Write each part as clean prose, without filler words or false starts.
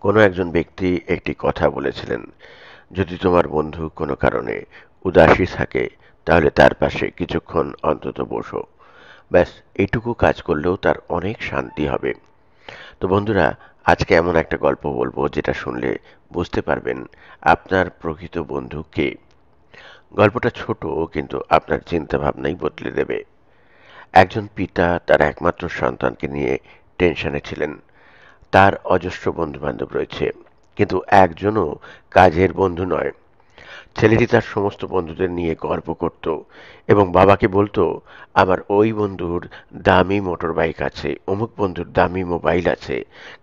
কোনো একজন ব্যক্তি একটি কথা বলেছিলেন, যদি তোমার বন্ধু কোনো কারণে উদাসী থাকে তাহলে তার পাশে কিছুক্ষণ অন্তত বসো। ব্যাস, এইটুকু কাজ করলেও তার অনেক শান্তি হবে। তো বন্ধুরা, আজকে এমন একটা গল্প বলবো যেটা শুনলে বুঝতে পারবেন আপনার প্রকৃত বন্ধু কে। গল্পটা ছোট, কিন্তু আপনার চিন্তা ভাবনাই বদলে দেবে। একজন পিতা তার একমাত্র সন্তানকে নিয়ে টেনশনে ছিলেন। তার অজস্র বন্ধু-বান্ধব রয়েছে, কিন্তু একজনও কাজের বন্ধু নয়। ছেলেটি তার সমস্ত বন্ধুদের নিয়ে গর্ব করত এবং বাবাকে বলতো, আমার ওই বন্ধুর দামি মোটর বাইক আছে, অমুক বন্ধুর দামি মোবাইল আছে,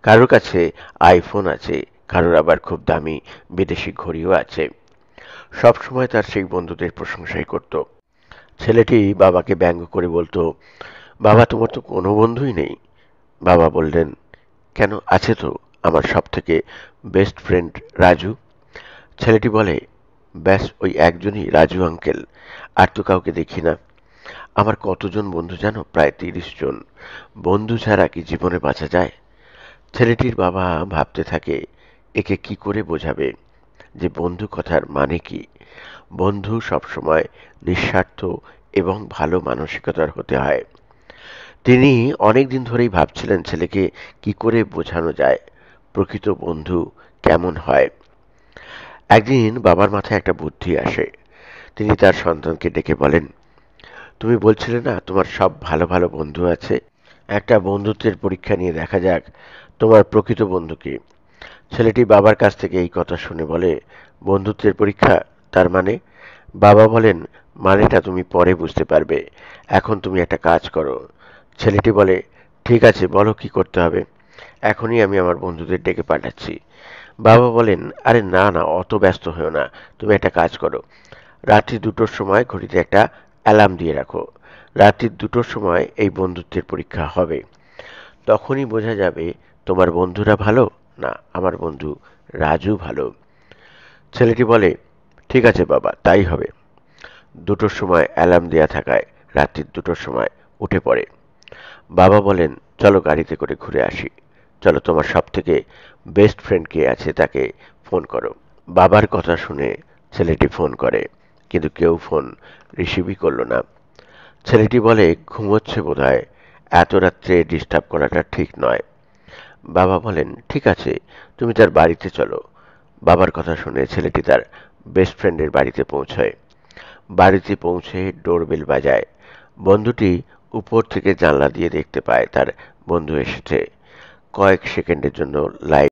কারোর কাছে আইফোন আছে, কারোর আবার খুব দামি বিদেশি ঘড়িও আছে। সব সময় তার সেই বন্ধুদের প্রশংসাই করত। ছেলেটি বাবাকে ব্যঙ্গ করে বলতো, বাবা, তোমার তো কোনো বন্ধুই নেই। বাবা বললেন, কেন, আছে তো, আমার সব থেকে বেস্ট ফ্রেন্ড রাজু। ছেলেটি বলে, ব্যাস ওই একজনই রাজু আঙ্কেল, আর তো কাউকে দেখি না। আমার কতজন বন্ধু জানো? প্রায় 30 জন। বন্ধু ছাড়া কি জীবনে বাঁচা যায়? ছেলেটির বাবা ভাবতে থাকে, একে কি করে বোঝাবে যে বন্ধু কথার মানে কি। বন্ধু সবসময় নিঃস্বার্থ এবং ভালো মানসিকতার হতে হয়। তিনি অনেক দিন ধরেই ভাবছিলেন ছেলেকে কি করে বোঝানো যায় প্রকৃত বন্ধু কেমন হয়। একদিন বাবার মাথায় একটা বুদ্ধি আসে। তিনি তার সন্তানকে ডেকে বলেন, তুমি বলছিলে না তোমার সব ভালো ভালো বন্ধু আছে, একটা বন্ধুত্বের পরীক্ষা নিয়ে দেখা যাক তোমার প্রকৃত বন্ধু কি। ছেলেটি বাবার কাছ থেকে এই কথা শুনে বলে, বন্ধুত্বের পরীক্ষা, তার মানে? বাবা বলেন, মানেটা তুমি পরে বুঝতে পারবে, এখন তুমি একটা কাজ করো। ছেলেটি বলে, ঠিক আছে, বলো কি করতে হবে। এখনই আমি আমার বন্ধুদের ডেকে পাঠাচ্ছি। বাবা বলেন, আরে না না, অত ব্যস্ত হও না, তুমি একটা কাজ করো, রাত্রি 2টোর সময় ঘড়িতে একটা অ্যালার্ম দিয়ে রাখো। রাত্রি 2টোর সময় এই বন্ধুত্বের পরীক্ষা হবে, তখনই বোঝা যাবে তোমার বন্ধুরা ভালো না আমার বন্ধু রাজু ভালো। ছেলেটি বলে, ঠিক আছে বাবা, তাই হবে। 2টোর সময় অ্যালার্ম দেয়া থাকায় রাত্রি 2টোর সময় উঠে পড়ে। বাবা বলেন, চলো গাড়িতে করে ঘুরে আসি, চলো তোমার সব থেকে বেস্ট ফ্রেন্ড কে আছে তাকে ফোন করো। বাবার কথা শুনে ছেলেটি ফোন করে, কিন্তু কেউ ফোন রিসিভই করলো না। ছেলেটি বলে, ঘুমোচ্ছে বোধহয়, এত রাত্রে ডিস্টার্ব করাটা ঠিক নয়। বাবা বলেন, ঠিক আছে, তুমি তার বাড়িতে চলো। বাবার কথা শুনে ছেলেটি তার বেস্ট ফ্রেন্ডের বাড়িতে পৌঁছায়। বাড়িতে পৌঁছে ডোরবেল বাজায়। বন্ধুটি উপর থেকে জানলা দিয়ে দেখতে পায় তার বন্ধু এসেছে। কয়েক সেকেন্ডের জন্য লাইট